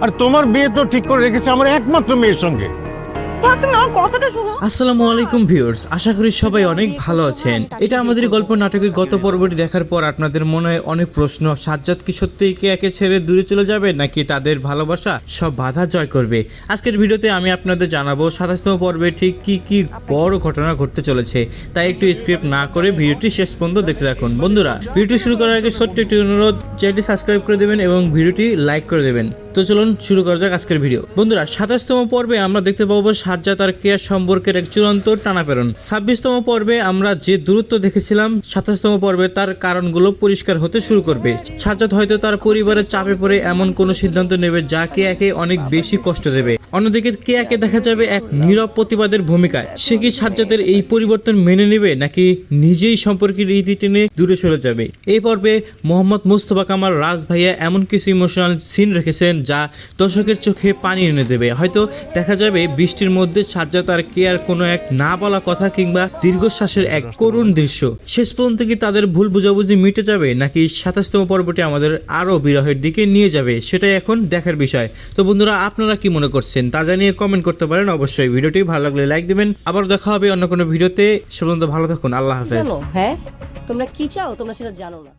আর তোমার বিয়ে তো ঠিক করে রেখেছে আমার একমাত্র মেয়ের সঙ্গে। তুমি আমার কথাটা শোনো। আসসালামু আলাইকুম ভিউয়ার্স, আশা করি সবাই অনেক ভালো আছেন। এটা আমাদের গল্প নাটকের গত পর্বটি দেখার পর আপনাদের মনে হয় অনেক প্রশ্ন। সাজ্জাদ কি সত্যিই একে ছেড়ে দূরে চলে যাবে, নাকি তাদের ভালোবাসা সব বাধা জয় করবে? আজকের ভিডিওতে আমি আপনাদের জানাবো 27তম পর্বে ঠিক কি কি বড় ঘটনা ঘটতে চলেছে। তাই একটু স্ক্রিপ্ট না করে ভিডিওটি শেষ পর্যন্ত দেখতে থাকুন। বন্ধুরা, ভিডিওটি শুরু করার আগে ছোট্ট একটি অনুরোধ, চ্যানেলটি সাবস্ক্রাইব করে দেবেন এবং ভিডিওটি লাইক করে দেবেন। তো চলুন শুরু করা যাক আজকের ভিডিও। বন্ধুরা, 27তম পর্বে আমরা দেখতে পাবো সাজ্জাদ আর কেয়া সম্পর্কের এক চূড়ান্ত টানাপেরণ। 26তম পর্বে আমরা যে দূরত্ব দেখেছিলাম, 27তম পর্বে তার কারণগুলো পরিষ্কার হতে শুরু করবে। সাজ্জাদ হয়তো তার পরিবারের চাপে পড়ে এমন কোনো সিদ্ধান্ত নেবে যা কেয়াকে অনেক বেশি কষ্ট দেবে। অন্যদিকে কেয়াকে দেখা যাবে এক নীরব প্রতিবাদের ভূমিকায়। সে কি সাজ্জাদের এই পরিবর্তন মেনে নেবে, নাকি নিজেই সম্পর্কের রীতি টেনে দূরে চলে যাবে? এই পর্বে মোহাম্মদ মুস্তফা কামাল রাজ ভাইয়া এমন কিছু ইমোশনাল সিন রেখেছেন যা দর্শকের চোখে পানি এনে দেবে। হয়তো দেখা যাবে বৃষ্টির মধ্যে সাজ্জাদ আর কেয়ার কোনো এক না বলা কথা কিংবা দীর্ঘশ্বাসের এক করুণ দৃশ্য। শেষ পর্যন্ত কি তাদের ভুল বুঝাবুঝি মিটে যাবে, নাকি 27তম পর্বটি আমাদের আরো বিরহের দিকে নিয়ে যাবে, সেটাই এখন দেখার বিষয়। তো বন্ধুরা, আপনারা কি মনে করছেন তা জানিয়ে কমেন্ট করতে পারেন। অবশ্যই ভিডিওটি ভালো লাগলে লাইক দিবেন। আবার দেখা হবে অন্য কোনো ভিডিওতে। সে পর্যন্ত ভালো থাকুন। আল্লাহ হাফেজ। হ্যাঁ, তোমরা কি চাও তোমরা সেটা জানো না।